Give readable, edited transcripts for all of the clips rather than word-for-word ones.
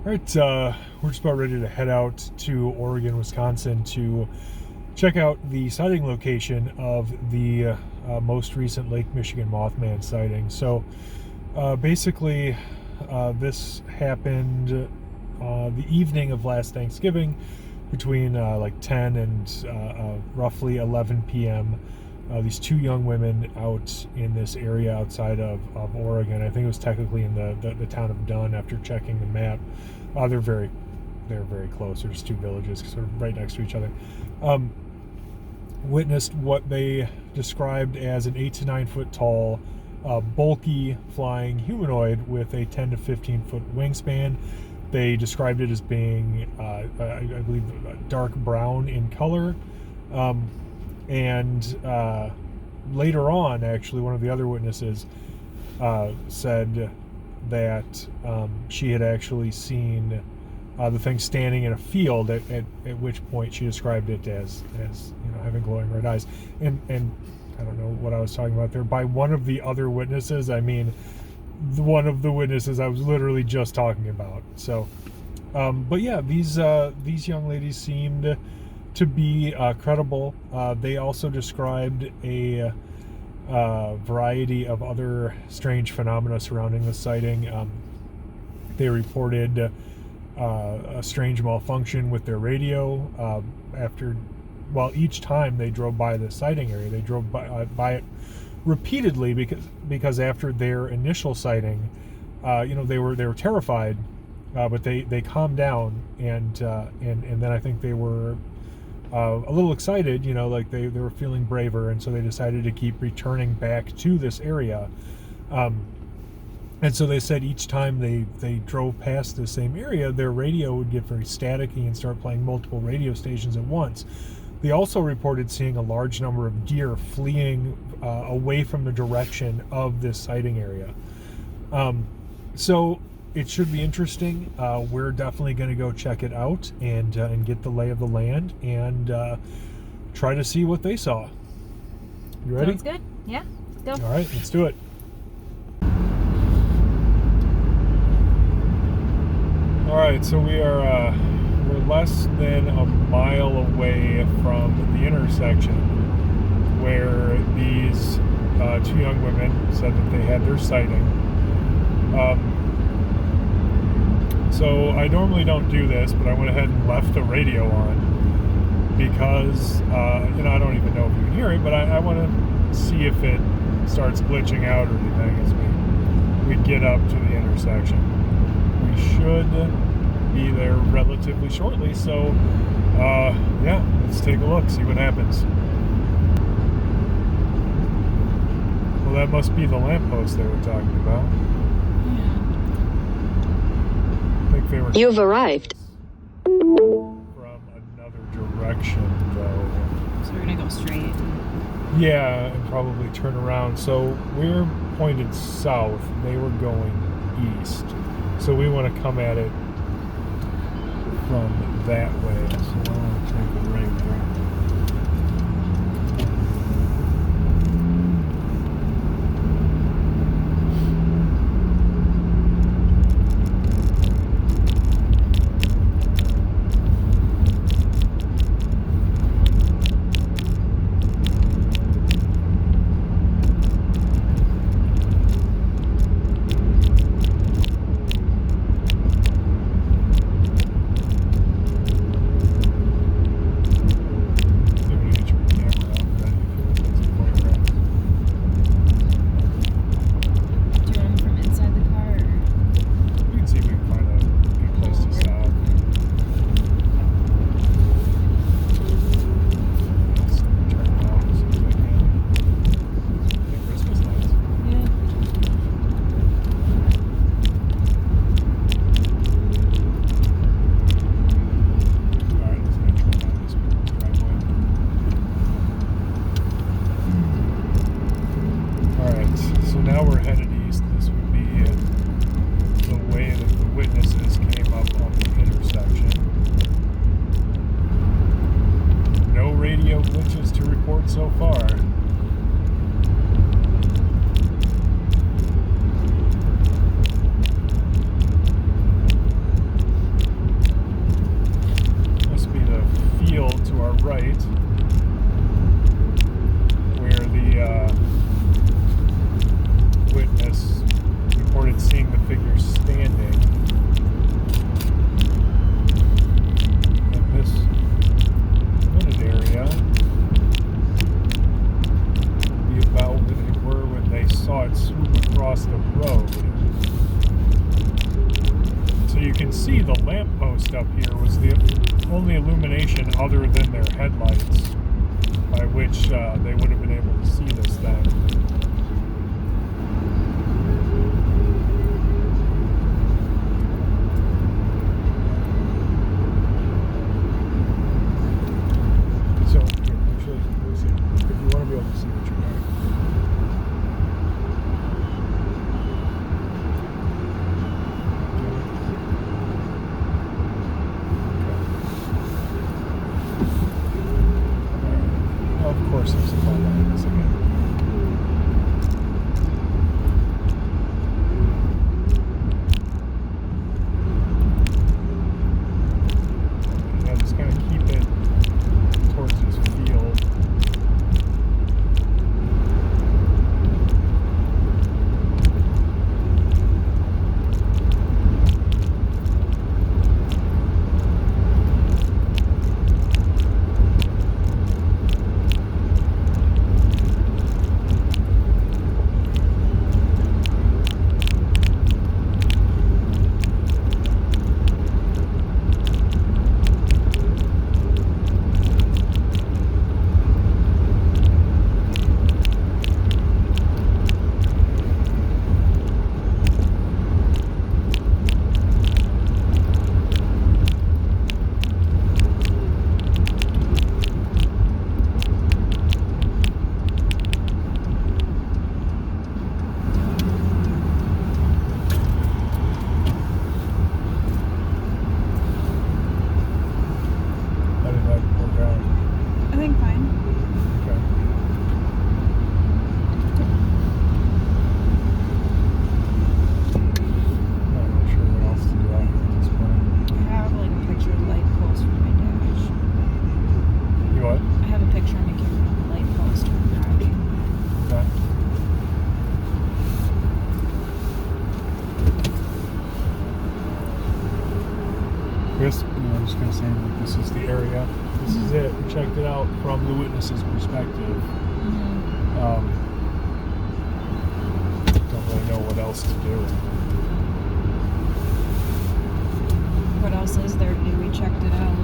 All right, we're just about ready to head out to Oregon, Wisconsin to check out the sighting location of the most recent Lake Michigan Mothman sighting. So basically, this happened the evening of last Thanksgiving between like 10 and roughly 11 p.m. These two young women out in this area outside of Oregon. I think it was technically in the town of Dunn after checking the map. They're very close. There's two villages sort of right next to each other. Witnessed what they described as an 8 to 9 foot tall, bulky flying humanoid with a 10 to 15 foot wingspan. They described it as being, I believe, dark brown in color. And later on, actually, one of the other witnesses said that she had actually seen the thing standing in a field, at which point she described it as having glowing red eyes. And I don't know what I was talking about there. By one of the other witnesses, I mean one of the witnesses I was literally just talking about. So, but yeah, these young ladies seemed to be credible. They also described a variety of other strange phenomena surrounding the sighting. They reported a strange malfunction with their radio each time they drove by the sighting area. They drove by it repeatedly because after their initial sighting, they were terrified, but they calmed down, and then I think they were a little excited, like they were feeling braver, and so they decided to keep returning back to this area. And so they said each time they drove past the same area, their radio would get very staticky and start playing multiple radio stations at once. They also reported seeing a large number of deer fleeing away from the direction of this sighting area. So it should be interesting. We're definitely going to go check it out and get the lay of the land and try to see what they saw. You ready? Sounds good. Yeah, let's go. All right, let's do it. All right, so we're less than a mile away from the intersection where these two young women said that they had their sighting. So I normally don't do this, but I went ahead and left the radio on because, I don't even know if you can hear it, but I want to see if it starts glitching out or anything as we get up to the intersection. We should be there relatively shortly, so yeah, let's take a look, see what happens. Well, that must be the lamppost they were talking about. You've arrived. From another direction, though. So we're gonna go straight. Yeah, and probably turn around. So we're pointed south. They were going east. So we want to come at it from that way. So I want to take a right there. So far. witnessed up here was the only illumination other than their headlights by which they would have been able to see this thing. So, here, actually, let's see. If you want to be able to see what you're doing. Of course, there's a car behind us again. Yeah, just kind of keep it towards this field. How did that work out? I think fine. Okay. I'm not sure what else to do out here at this point. I have like a picture of the light post from my dash. You what? I have a picture on my camera of the light post from the garage. Okay. Chris, I was going to say that this is the area. This is it. We checked it out from the witness's perspective. Don't really know what else to do. What else is there to do? We checked it out.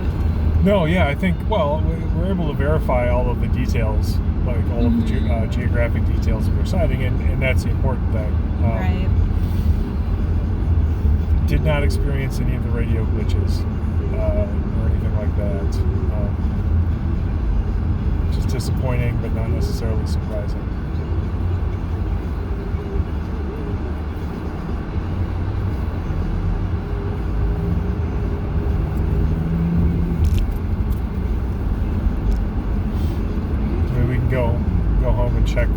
No, yeah, I think, well, we're able to verify all of the details, like all of the geographic details of their sighting, and that's the important thing. Right. Did not experience any of the radio glitches or anything like that. Just disappointing, but not necessarily surprising. Maybe we can go home and check the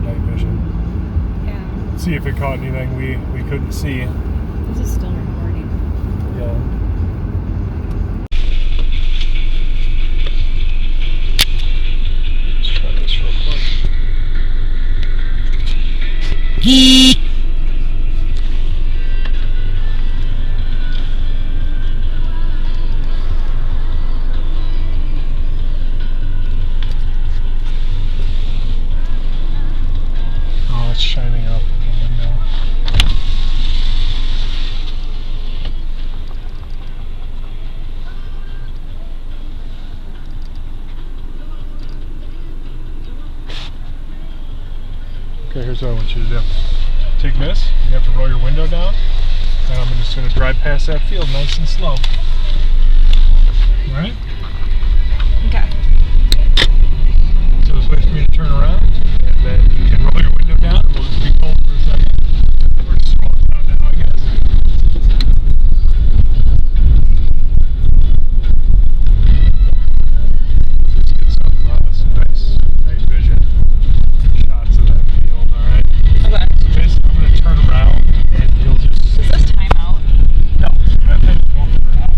night vision. Yeah. See if it caught anything we couldn't see. This is still recording. Yeah. Let's try this real quick. Oh, it's shining up in the window. Okay, here's what I want you to do. Take this, you have to roll your window down, and I'm just going to drive past that field nice and slow. Alright? Okay. So just wait for me to turn around, and then you can roll your window down, and we'll just be cold for a second. We're just rolling down now, I guess. Just get some nice vision shots of that field, alright? Okay. So basically, I'm going to turn around, and you'll just... Is this timeout? No, I think we'll figure it out.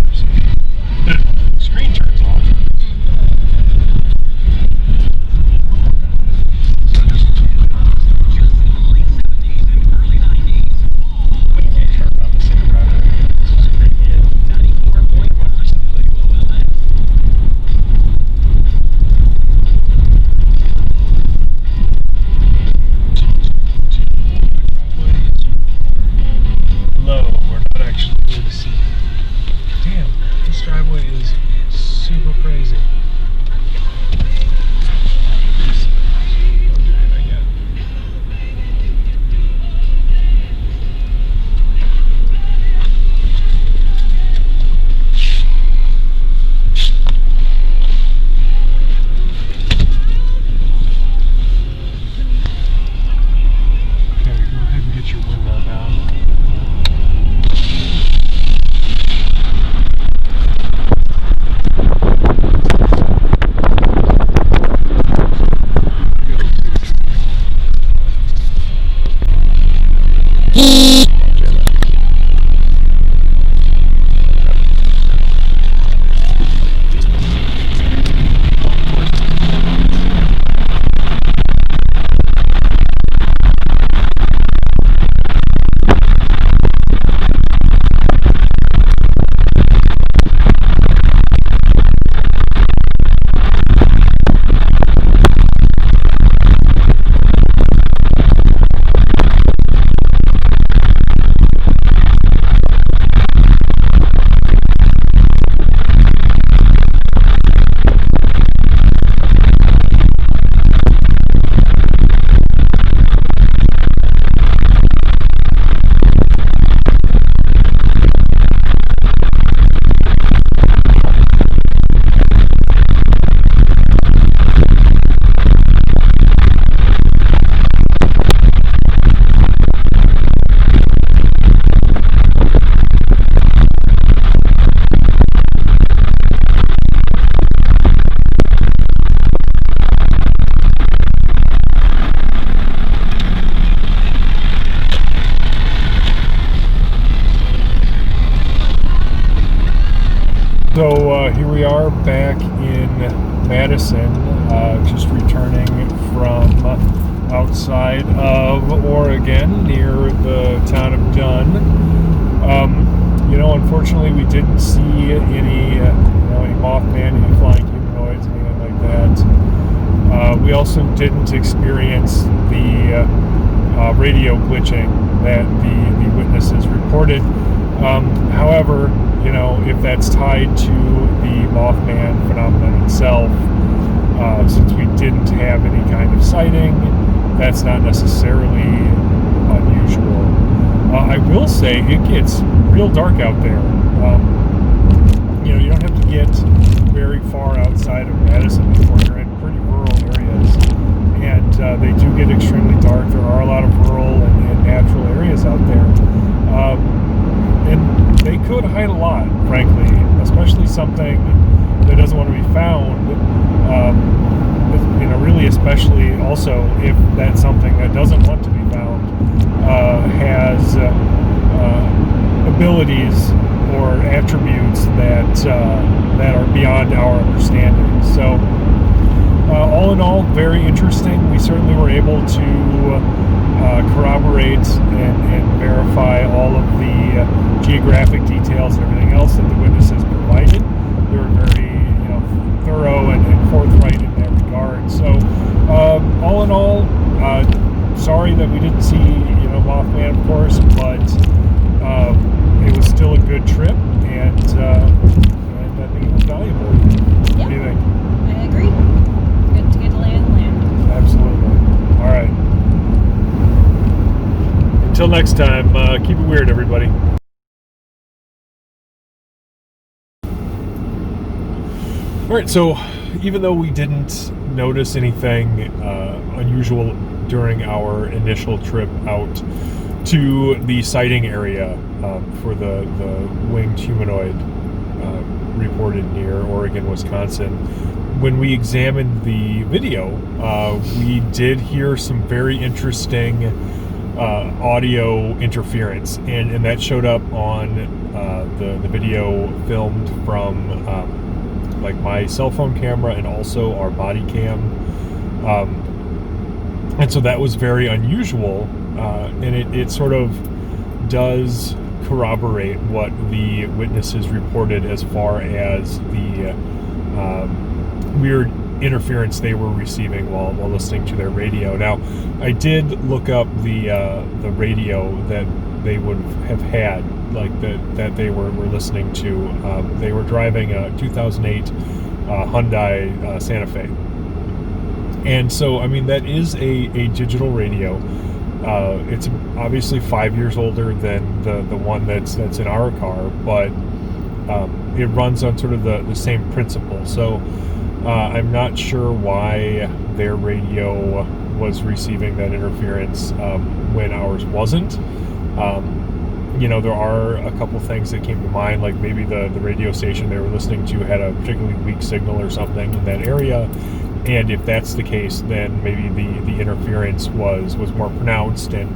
So here we are back in Madison, just returning from outside of Oregon near the town of Dunn. Unfortunately we didn't see any Mothman, any flying humanoids, anything like that. We also didn't experience the radio glitching that the witnesses reported. However, if that's tied to the Mothman phenomenon itself, since we didn't have any kind of sighting, that's not necessarily unusual. I will say it gets real dark out there. You don't have to get very far outside of Madison before you're in pretty rural areas, and they do get extremely dark. There are a lot of rural and natural areas out there. And they could hide a lot, frankly, especially something that doesn't want to be found. Really, especially also if that's something that doesn't want to be found has abilities or attributes that are beyond our understanding. So, all in all, very interesting. We certainly were able to corroborate and verify all of the geographic details and everything else that the witnesses provided. They were very, thorough and forthright in that regard. So, all in all, sorry that we didn't see, Mothman, of course, but it was still a good trip, and I think it was valuable. Yep. What do you think? I agree. Good to get to lay of the land. Absolutely. All right. Until next time, keep it weird, everybody. All right, so even though we didn't notice anything unusual during our initial trip out to the sighting area for the winged humanoid reported near Oregon, Wisconsin, when we examined the video, we did hear some very interesting audio interference, and that showed up on the video filmed from like my cell phone camera and also our body cam, and so that was very unusual, and it sort of does corroborate what the witnesses reported as far as the weird interference they were receiving while listening to their radio. Now, I did look up the radio that they would have had, like that they were listening to. They were driving a 2008 Hyundai Santa Fe, and so that is a digital radio. It's obviously 5 years older than the one that's in our car, but it runs on sort of the same principle. So I'm not sure why their radio was receiving that interference when ours wasn't. There are a couple things that came to mind, like maybe the radio station they were listening to had a particularly weak signal or something in that area, and if that's the case, then maybe the interference was more pronounced, and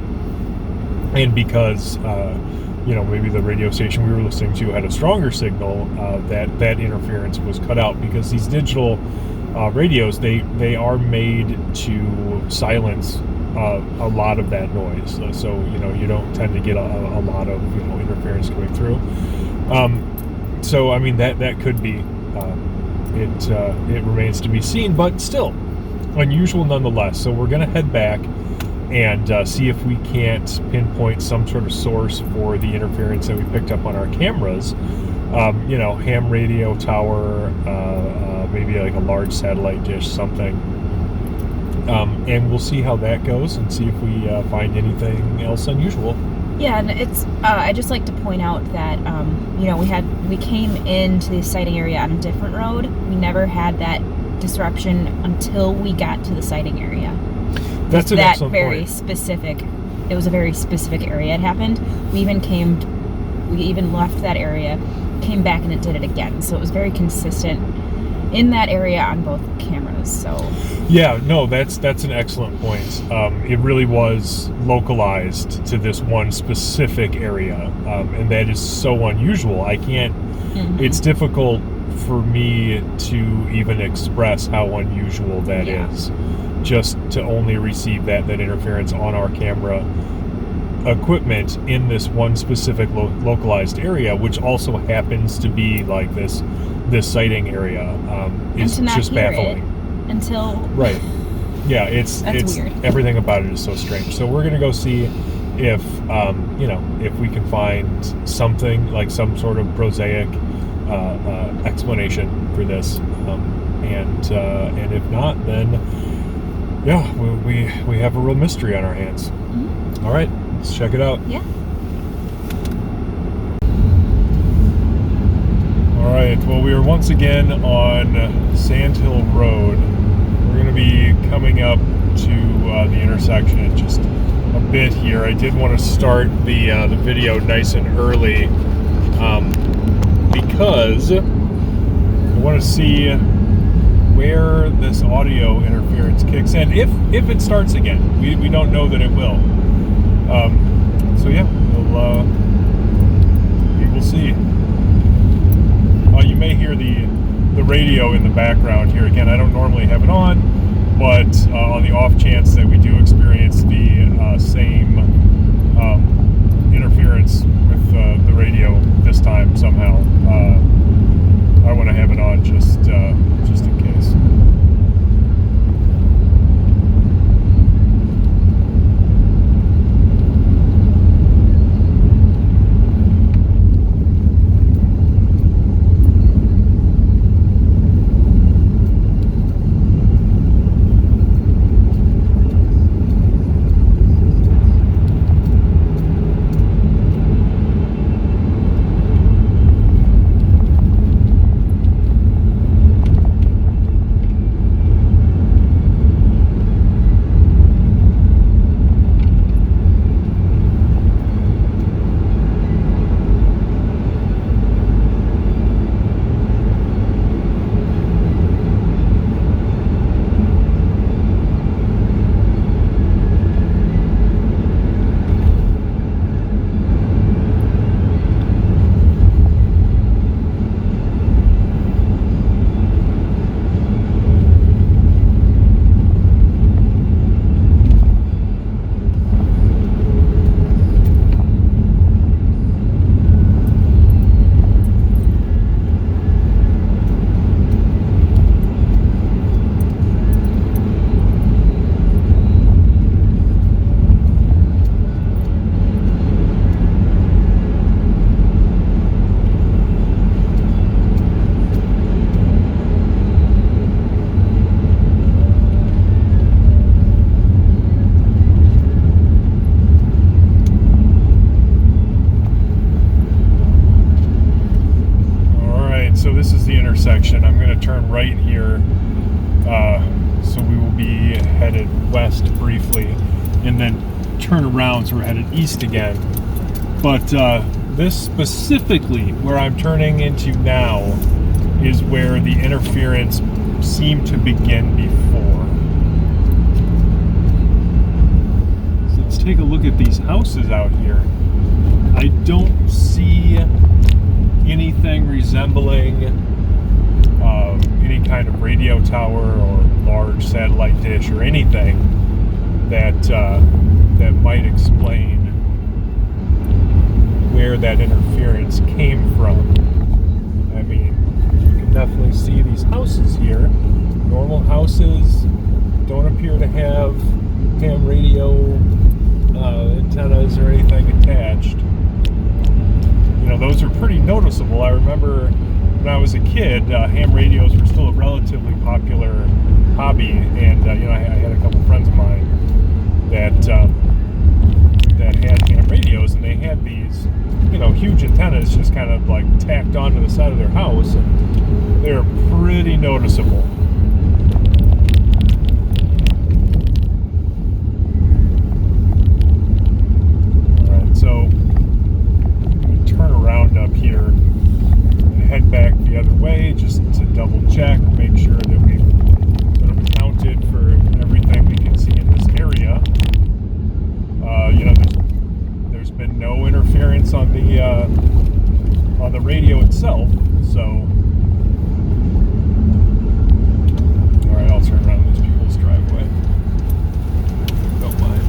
because maybe the radio station we were listening to had a stronger signal, that interference was cut out, because these digital radios, they are made to silence a lot of that noise, so you don't tend to get a lot of interference going through. So that could be it remains to be seen, but still unusual nonetheless. So we're gonna head back and see if we can't pinpoint some sort of source for the interference that we picked up on our cameras. Ham radio tower, maybe like a large satellite dish, something. And we'll see how that goes and see if we find anything else unusual. Yeah, and it's I just like to point out that we came into the sighting area on a different road. We never had that disruption until we got to the sighting area. That's an excellent point. Specific. It was a very specific area it happened. We even left that area, came back, and it did it again. So it was very consistent. in that area on both cameras. So yeah, no, that's an excellent point. It really was localized to this one specific area, and that is so unusual. I can't. It's difficult for me to even express how unusual that is. Just to only receive that interference on our camera equipment in this one specific localized area, which also happens to be like this sighting area, is just baffling. Until right, yeah, it's weird. Everything about it is so strange. So we're gonna go see if if we can find something like some sort of prosaic explanation for this, and if not, then yeah, we have a real mystery on our hands. All right, let's check it out. Yeah. All right, well, we are once again on Sand Hill Road. We're going to be coming up to the intersection in just a bit here. I did want to start the video nice and early because I want to see where this audio interference kicks in, if it starts again. We don't know that it will. So yeah, we will see. You may hear the radio in the background here. Again, I don't normally have it on, but on the off chance that we do experience the same interference with the radio this time somehow, I want to have it on just in case. Intersection. I'm going to turn right here, so we will be headed west briefly and then turn around, so we're headed east again. But this specifically, where I'm turning into now, is where the interference seemed to begin before. So let's take a look at these houses out here. I don't see anything resembling any kind of radio tower or large satellite dish or anything that might explain where that interference came from. I mean, you can definitely see these houses here. Normal houses don't appear to have ham radio antennas or anything attached. You know, those are pretty noticeable. I remember when I was a kid, ham radios were still a relatively popular hobby, and I had a couple friends of mine that had ham radios, and they had these, huge antennas just kind of like tacked onto the side of their house, and they're pretty noticeable. All right, so I'm going to turn around up here. Head back the other way just to double check, make sure that we've sort of accounted for everything we can see in this area. There's been no interference on the radio itself, so. All right, I'll turn around this people's driveway. Don't mind.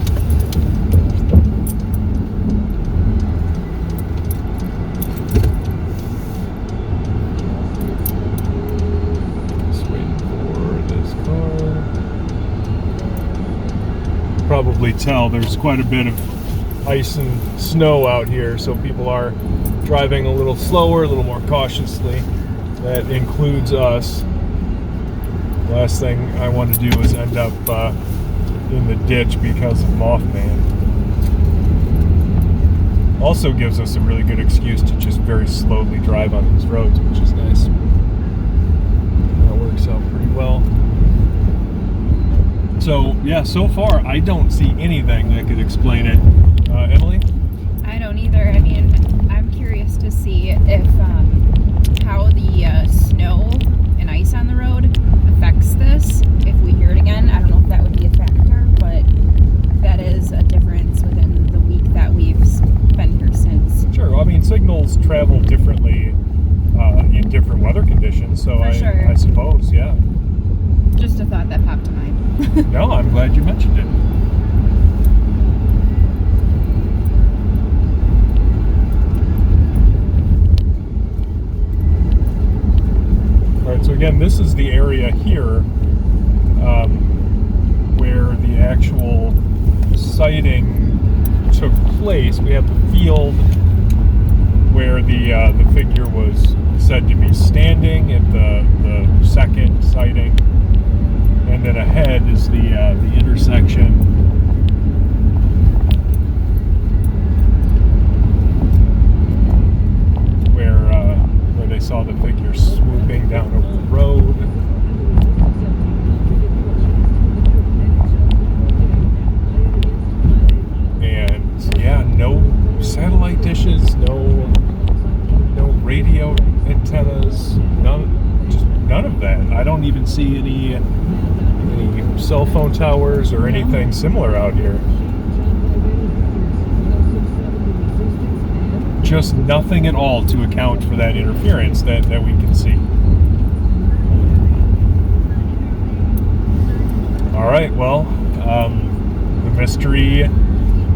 Just waiting for this car. Probably tell there's quite a bit of ice and snow out here, so people are driving a little slower, a little more cautiously. That includes us. Last thing I want to do is end up in the ditch because of Mothman. Also gives us a really good excuse to just very slowly drive on these roads, which is nice. That works out pretty well. So, yeah, so far I don't see anything that could explain it. Emily? I don't either. I mean, I'm curious to see if how the snow and ice on the road affects this. If we hear it again, I don't know if that would be a factor, but that is a difference within the week that we've been here since. Sure. I mean, signals travel differently in different weather conditions, so sure. I suppose, yeah. Just a thought that popped to mind. No, I'm glad you mentioned it. So again, this is the area here where the actual sighting took place. We have the field where the figure was said to be standing at the second sighting, and then ahead is the intersection where they saw the figure swooping down over the road. And yeah, no satellite dishes, no radio antennas, none of that. I don't even see any cell phone towers or anything similar out here. Just nothing at all to account for that interference that we can see. All right, well, the mystery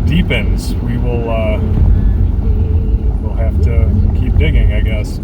deepens. We'll have to keep digging, I guess.